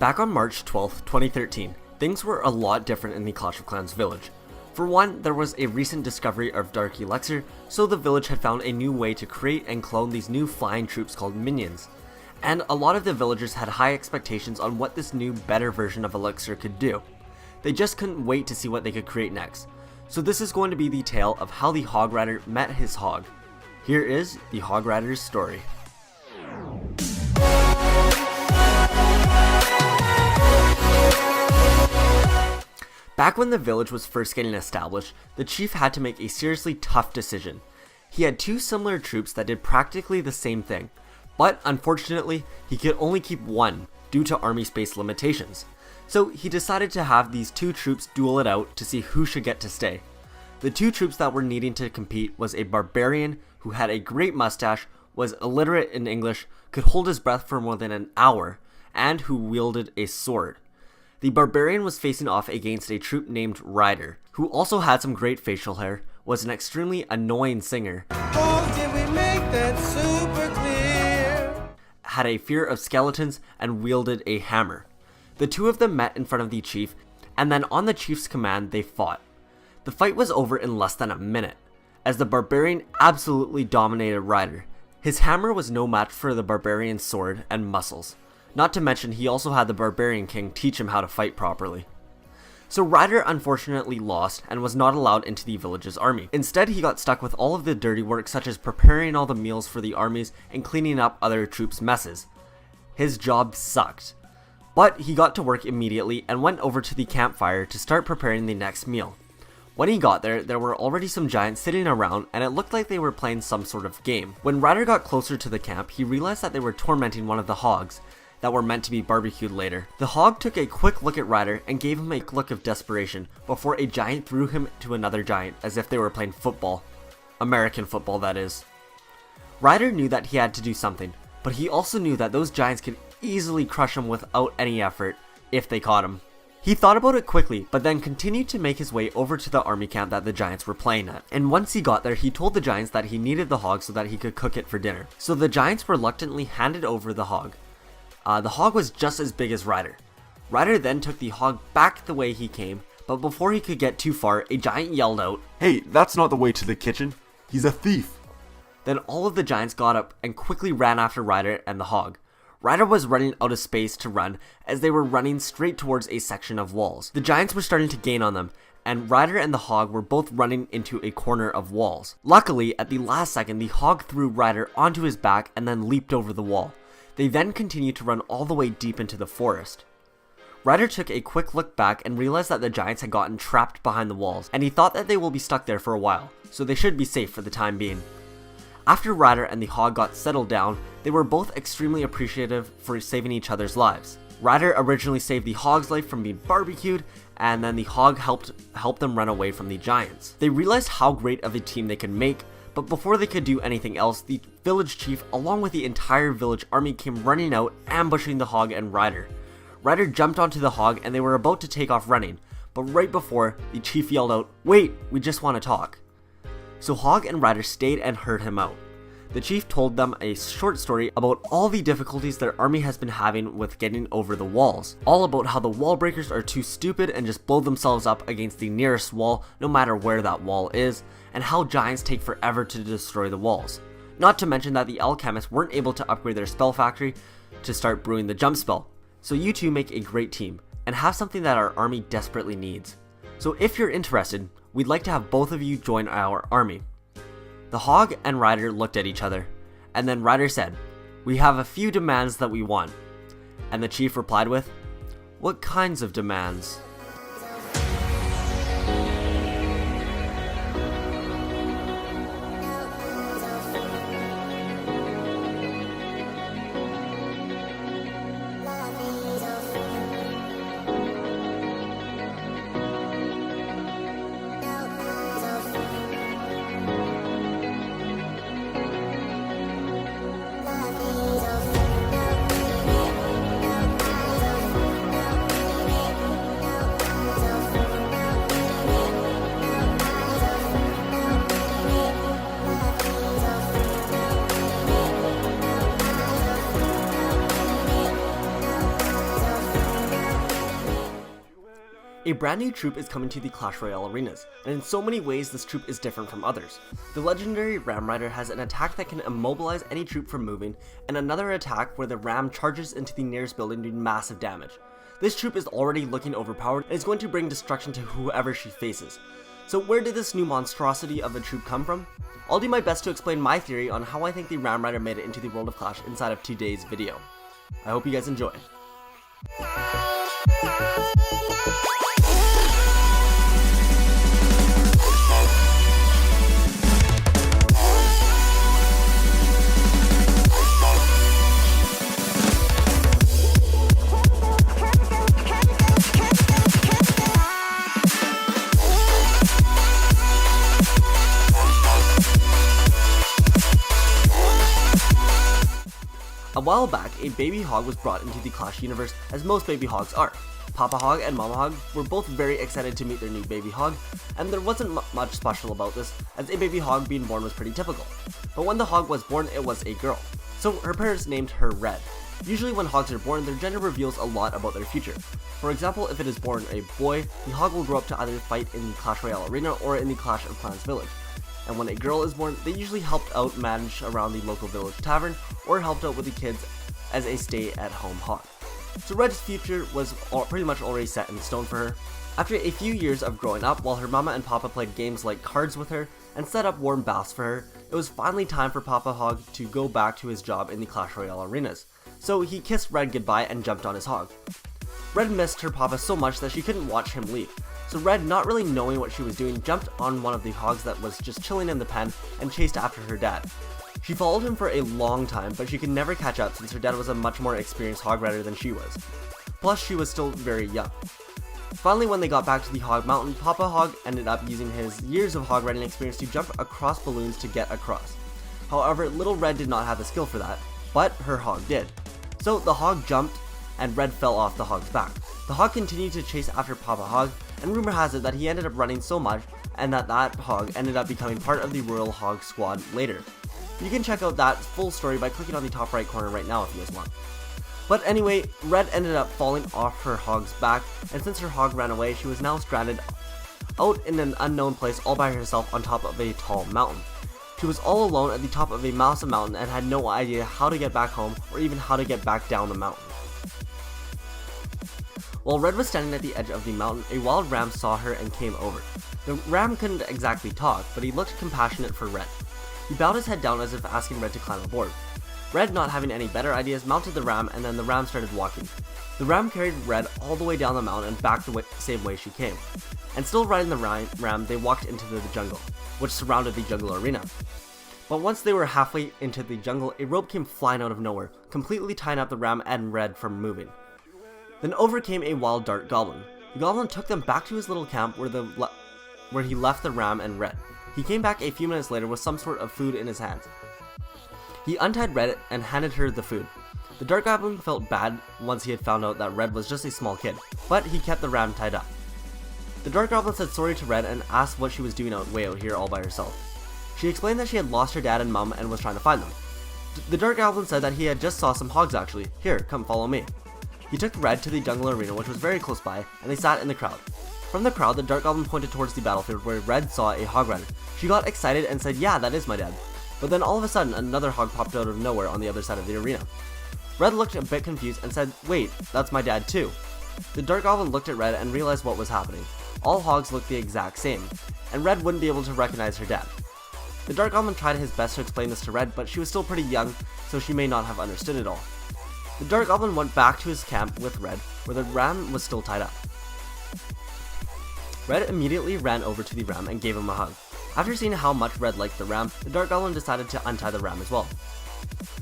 Back on March 12th, 2013, things were a lot different in the Clash of Clans village. For one, there was a recent discovery of dark elixir, so the village had found a new way to create and clone these new flying troops called minions. And a lot of the villagers had high expectations on what this new, better version of elixir could do. They just couldn't wait to see what they could create next. So this is going to be the tale of how the Hog Rider met his hog. Here is the Hog Rider's story. Back when the village was first getting established, the chief had to make a seriously tough decision. He had two similar troops that did practically the same thing, but unfortunately, he could only keep one due to army space limitations. So he decided to have these two troops duel it out to see who should get to stay. The two troops that were needing to compete was a barbarian who had a great mustache, was illiterate in English, could hold his breath for more than an hour, and who wielded a sword. The barbarian was facing off against a troop named Ryder, who also had some great facial hair, was an extremely annoying singer, did we make that super clear? Had a fear of skeletons, and wielded a hammer. The two of them met in front of the chief, and then on the chief's command they fought. The fight was over in less than a minute, as the barbarian absolutely dominated Ryder. His hammer was no match for the barbarian's sword and muscles. Not to mention, he also had the Barbarian King teach him how to fight properly. So Ryder unfortunately lost and was not allowed into the village's army. Instead, he got stuck with all of the dirty work such as preparing all the meals for the armies and cleaning up other troops' messes. His job sucked. But he got to work immediately and went over to the campfire to start preparing the next meal. When he got there, there were already some giants sitting around and it looked like they were playing some sort of game. When Ryder got closer to the camp, he realized that they were tormenting one of the hogs that were meant to be barbecued later. The hog took a quick look at Ryder and gave him a look of desperation before a giant threw him to another giant as if they were playing football. American football, that is. Ryder knew that he had to do something, but he also knew that those giants could easily crush him without any effort if they caught him. He thought about it quickly, but then continued to make his way over to the army camp that the giants were playing at. And once he got there, he told the giants that he needed the hog so that he could cook it for dinner. So the giants reluctantly handed over the hog. The hog was just as big as Ryder. Ryder then took the hog back the way he came, but before he could get too far, a giant yelled out, "Hey, that's not the way to the kitchen. He's a thief." Then all of the giants got up and quickly ran after Ryder and the hog. Ryder was running out of space to run as they were running straight towards a section of walls. The giants were starting to gain on them, and Ryder and the hog were both running into a corner of walls. Luckily, at the last second, the hog threw Ryder onto his back and then leaped over the wall. They then continued to run all the way deep into the forest. Ryder took a quick look back and realized that the giants had gotten trapped behind the walls, and he thought that they will be stuck there for a while, so they should be safe for the time being. After Ryder and the hog got settled down, they were both extremely appreciative for saving each other's lives. Ryder originally saved the hog's life from being barbecued, and then the hog helped them run away from the giants. They realized how great of a team they could make, but before they could do anything else, the village chief along with the entire village army came running out, ambushing the hog and Ryder. Ryder jumped onto the hog and they were about to take off running, but right before, the chief yelled out, "Wait, we just want to talk." So Hog and Ryder stayed and heard him out. The chief told them a short story about all the difficulties their army has been having with getting over the walls. All about how the wall breakers are too stupid and just blow themselves up against the nearest wall no matter where that wall is, and how giants take forever to destroy the walls. Not to mention that the alchemists weren't able to upgrade their spell factory to start brewing the jump spell. So you two make a great team, and have something that our army desperately needs. So if you're interested, we'd like to have both of you join our army. The hog and Ryder looked at each other, and then Ryder said, "We have a few demands that we want." And the chief replied with, "What kinds of demands?" A brand new troop is coming to the Clash Royale arenas, and in so many ways this troop is different from others. The legendary Ram Rider has an attack that can immobilize any troop from moving, and another attack where the Ram charges into the nearest building doing massive damage. This troop is already looking overpowered and is going to bring destruction to whoever she faces. So where did this new monstrosity of a troop come from? I'll do my best to explain my theory on how I think the Ram Rider made it into the world of Clash inside of today's video. I hope you guys enjoy. A while back, a baby hog was brought into the Clash universe, as most baby hogs are. Papa Hog and Mama Hog were both very excited to meet their new baby hog, and there wasn't much special about this, as a baby hog being born was pretty typical. But when the hog was born, it was a girl, so her parents named her Red. Usually when hogs are born, their gender reveals a lot about their future. For example, if it is born a boy, the hog will grow up to either fight in the Clash Royale arena or in the Clash of Clans village. And when a girl is born, they usually helped out manage around the local village tavern or helped out with the kids as a stay-at-home hog. So Red's future was pretty much already set in stone for her. After a few years of growing up, while her mama and papa played games like cards with her and set up warm baths for her, it was finally time for Papa Hog to go back to his job in the Clash Royale arenas. So he kissed Red goodbye and jumped on his hog. Red missed her papa so much that she couldn't watch him leave. So Red, not really knowing what she was doing, jumped on one of the hogs that was just chilling in the pen and chased after her dad. She followed him for a long time, but she could never catch up since her dad was a much more experienced hog rider than she was. Plus, she was still very young. Finally, when they got back to the Hog Mountain, Papa Hog ended up using his years of hog riding experience to jump across balloons to get across. However, little Red did not have the skill for that, but her hog did. So the hog jumped, and Red fell off the hog's back. The hog continued to chase after Papa Hog, and rumor has it that he ended up running so much and that hog ended up becoming part of the Royal Hogs squad later. You can check out that full story by clicking on the top right corner right now if you guys want. But anyway, Red ended up falling off her hog's back, and since her hog ran away, she was now stranded out in an unknown place all by herself on top of a tall mountain. She was all alone at the top of a massive mountain and had no idea how to get back home or even how to get back down the mountain. While Red was standing at the edge of the mountain, a wild ram saw her and came over. The ram couldn't exactly talk, but he looked compassionate for Red. He bowed his head down as if asking Red to climb aboard. Red, not having any better ideas, mounted the ram, and then the ram started walking. The ram carried Red all the way down the mountain and back the same way she came. And still riding the ram, they walked into the jungle, which surrounded the jungle arena. But once they were halfway into the jungle, a rope came flying out of nowhere, completely tying up the ram and Red from moving. Then over came a wild dart goblin. The goblin took them back to his little camp where he left the ram and Red. He came back a few minutes later with some sort of food in his hands. He untied Red and handed her the food. The dart goblin felt bad once he had found out that Red was just a small kid, but he kept the ram tied up. The dart goblin said sorry to Red and asked what she was doing way out here all by herself. She explained that she had lost her dad and mom and was trying to find them. The dart goblin said that he had just saw some hogs actually. Here, come follow me. He took Red to the jungle arena, which was very close by, and they sat in the crowd. From the crowd, the dart goblin pointed towards the battlefield where Red saw a hog rider. She got excited and said, "Yeah, that is my dad." But then all of a sudden, another hog popped out of nowhere on the other side of the arena. Red looked a bit confused and said, "Wait, that's my dad too." The dart goblin looked at Red and realized what was happening. All hogs looked the exact same, and Red wouldn't be able to recognize her dad. The dart goblin tried his best to explain this to Red, but she was still pretty young, so she may not have understood it all. The dart goblin went back to his camp with Red, where the ram was still tied up. Red immediately ran over to the ram and gave him a hug. After seeing how much Red liked the ram, the dart goblin decided to untie the ram as well.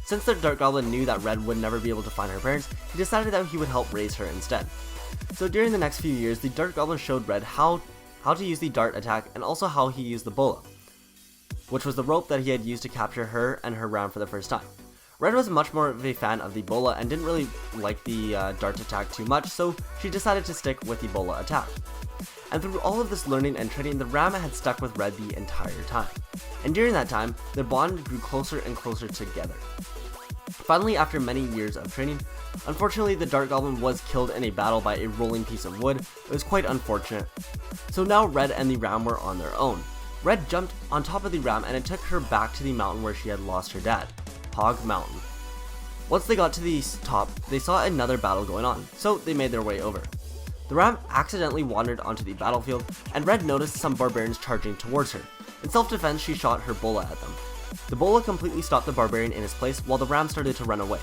Since the dart goblin knew that Red would never be able to find her parents, he decided that he would help raise her instead. So during the next few years, the dart goblin showed Red how to use the dart attack and also how he used the bola, which was the rope that he had used to capture her and her ram for the first time. Red was much more of a fan of the bola and didn't really like the dart attack too much, so she decided to stick with the bola attack. And through all of this learning and training, the ram had stuck with Red the entire time. And during that time, their bond grew closer and closer together. Finally, after many years of training, unfortunately the Dart Goblin was killed in a battle by a rolling piece of wood. It was quite unfortunate. So now Red and the ram were on their own. Red jumped on top of the ram and it took her back to the mountain where she had lost her dad, Hog Mountain. Once they got to the top, they saw another battle going on, so they made their way over. The ram accidentally wandered onto the battlefield, and Red noticed some barbarians charging towards her. In self-defense, she shot her bola at them. The bola completely stopped the barbarian in his place while the ram started to run away.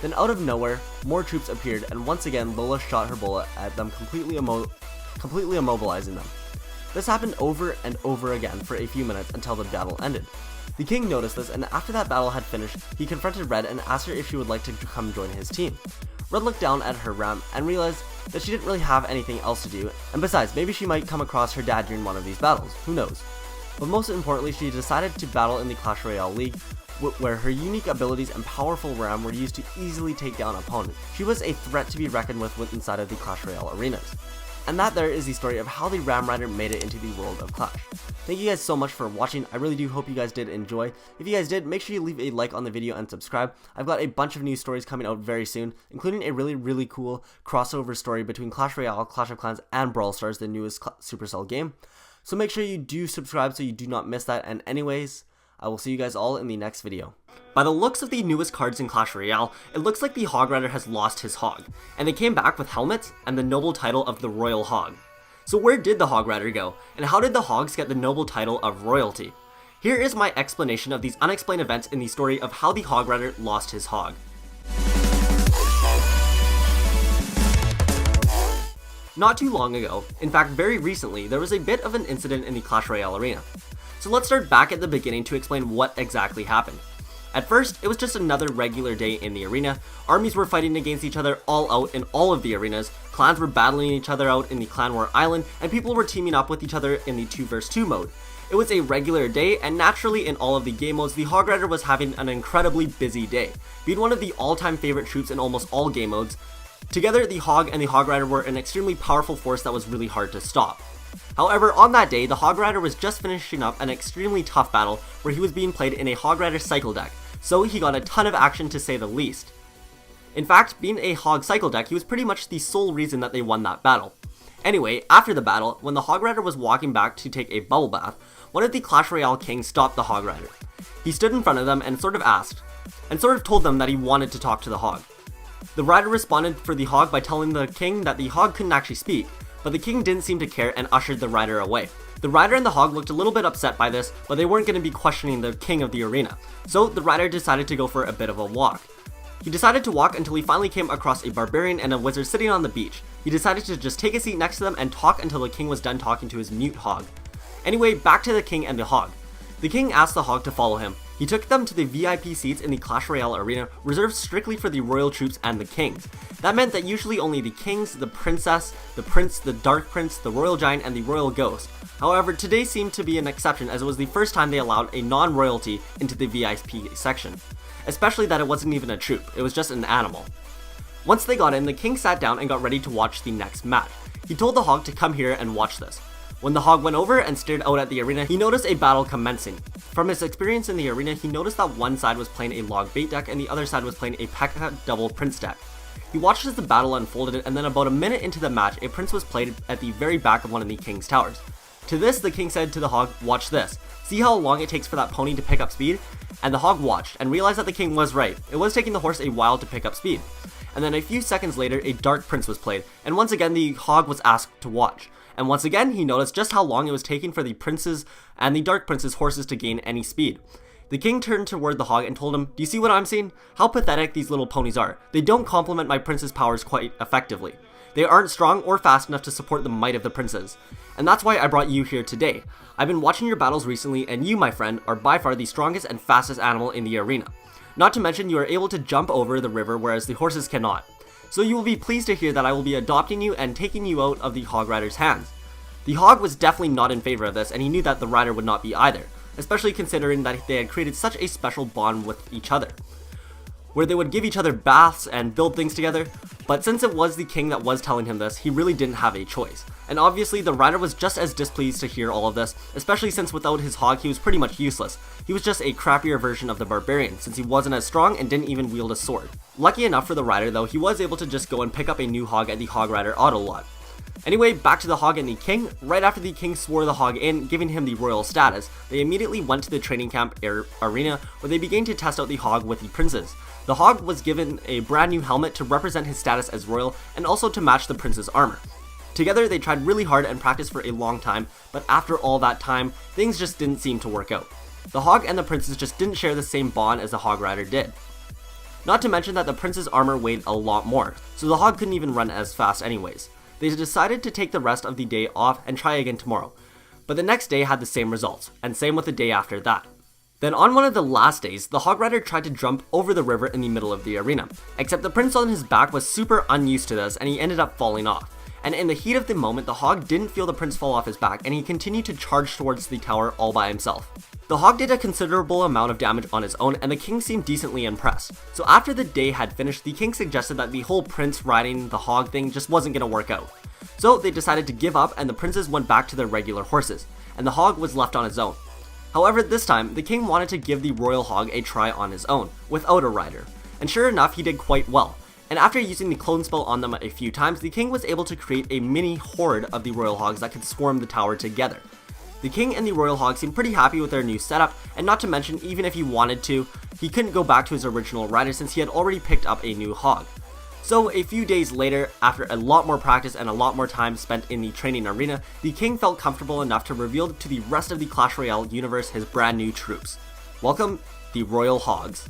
Then out of nowhere, more troops appeared, and once again Lola shot her bola at them, completely immobilizing them. This happened over and over again for a few minutes until the battle ended. The king noticed this, and after that battle had finished, he confronted Red and asked her if she would like to come join his team. Red looked down at her ram and realized that she didn't really have anything else to do, and besides, maybe she might come across her dad during one of these battles, who knows. But most importantly, she decided to battle in the Clash Royale League, where her unique abilities and powerful ram were used to easily take down opponents. She was a threat to be reckoned with inside of the Clash Royale arenas. And that there is the story of how the Ram Rider made it into the world of Clash. Thank you guys so much for watching. I really do hope you guys did enjoy. If you guys did, make sure you leave a like on the video and subscribe. I've got a bunch of new stories coming out very soon, including a really cool crossover story between Clash Royale, Clash of Clans, and Brawl Stars, the newest Supercell game. So make sure you do subscribe so you do not miss that. And anyways, I will see you guys all in the next video. By the looks of the newest cards in Clash Royale, it looks like the Hog Rider has lost his hog, and they came back with helmets and the noble title of the Royal Hog. So where did the Hog Rider go, and how did the Hogs get the noble title of royalty? Here is my explanation of these unexplained events in the story of how the Hog Rider lost his hog. Not too long ago, in fact very recently, there was a bit of an incident in the Clash Royale arena. So let's start back at the beginning to explain what exactly happened. At first, it was just another regular day in the arena. Armies were fighting against each other all out in all of the arenas, clans were battling each other out in the Clan War Island, and people were teaming up with each other in the 2 vs 2 mode. It was a regular day, and naturally in all of the game modes, the Hog Rider was having an incredibly busy day, being one of the all-time favorite troops in almost all game modes. Together, the Hog and the Hog Rider were an extremely powerful force that was really hard to stop. However, on that day, the Hog Rider was just finishing up an extremely tough battle where he was being played in a Hog Rider cycle deck, so he got a ton of action to say the least. In fact, being a Hog cycle deck, he was pretty much the sole reason that they won that battle. Anyway, after the battle, when the Hog Rider was walking back to take a bubble bath, one of the Clash Royale kings stopped the Hog Rider. He stood in front of them and sort of told them that he wanted to talk to the Hog. The Rider responded for the Hog by telling the king that the Hog couldn't actually speak, but the king didn't seem to care and ushered the Rider away. The Rider and the Hog looked a little bit upset by this, but they weren't going to be questioning the king of the arena, so the Rider decided to go for a bit of a walk. He decided to walk until he finally came across a barbarian and a wizard sitting on the beach. He decided to just take a seat next to them and talk until the king was done talking to his mute Hog. Anyway, back to the king and the Hog. The king asked the Hog to follow him. He took them to the VIP seats in the Clash Royale arena, reserved strictly for the royal troops and the kings. That meant that usually only the kings, the princess, the prince, the dark prince, the royal giant, and the royal ghost. However, today seemed to be an exception as it was the first time they allowed a non-royalty into the VIP section. Especially that it wasn't even a troop, it was just an animal. Once they got in, the king sat down and got ready to watch the next match. He told the Hog to come here and watch this. When the Hog went over and stared out at the arena, he noticed a battle commencing. From his experience in the arena, he noticed that one side was playing a log bait deck and the other side was playing a P.E.K.K.A. double prince deck. He watched as the battle unfolded, and then about a minute into the match, a prince was played at the very back of one of the king's towers. To this, the king said to the Hog, "Watch this. See how long it takes for that pony to pick up speed?" And the Hog watched and realized that the king was right. It was taking the horse a while to pick up speed. And then a few seconds later, a dark prince was played, and once again the Hog was asked to watch. And once again, he noticed just how long it was taking for the prince's and the dark prince's horses to gain any speed. The king turned toward the Hog and told him, "Do you see what I'm seeing? How pathetic these little ponies are. They don't complement my prince's powers quite effectively. They aren't strong or fast enough to support the might of the princes. And that's why I brought you here today. I've been watching your battles recently, and you, my friend, are by far the strongest and fastest animal in the arena. Not to mention you are able to jump over the river, whereas the horses cannot. So you will be pleased to hear that I will be adopting you and taking you out of the Hog Rider's hands." The Hog was definitely not in favor of this, and he knew that the Rider would not be either, especially considering that they had created such a special bond with each other. where they would give each other baths and build things together, but since it was the king that was telling him this, he really didn't have a choice. And obviously the rider was just as displeased to hear all of this, especially since without his hog he was pretty much useless. He was just a crappier version of the barbarian, since he wasn't as strong and didn't even wield a sword. Lucky enough for the rider though, he was able to just go and pick up a new hog at the Hog Rider auto lot. Anyway, back to the hog and the king. Right after the king swore the hog in, giving him the royal status, they immediately went to the training camp arena where they began to test out the hog with the princes. The hog was given a brand new helmet to represent his status as royal and also to match the prince's armor. Together they tried really hard and practiced for a long time, but after all that time, things just didn't seem to work out. The hog and the princes just didn't share the same bond as the hog rider did. Not to mention that the prince's armor weighed a lot more, so the hog couldn't even run as fast anyways. They decided to take the rest of the day off and try again tomorrow, but the next day had the same results, and same with the day after that. Then on one of the last days, the hog rider tried to jump over the river in the middle of the arena, except the prince on his back was super unused to this and he ended up falling off. And in the heat of the moment, the hog didn't feel the prince fall off his back and he continued to charge towards the tower all by himself. The hog did a considerable amount of damage on his own and the king seemed decently impressed. So after the day had finished, the king suggested that the whole prince riding the hog thing just wasn't gonna work out. So they decided to give up and the princes went back to their regular horses, and the hog was left on his own. However, this time, the king wanted to give the royal hog a try on his own, without a rider, and sure enough he did quite well. And after using the clone spell on them a few times, the king was able to create a mini horde of the royal hogs that could swarm the tower together. The king and the royal hog seemed pretty happy with their new setup, and not to mention, even if he wanted to, he couldn't go back to his original rider since he had already picked up a new hog. So a few days later, after a lot more practice and a lot more time spent in the training arena, the king felt comfortable enough to reveal to the rest of the Clash Royale universe his brand new troops. Welcome, the Royal Hogs.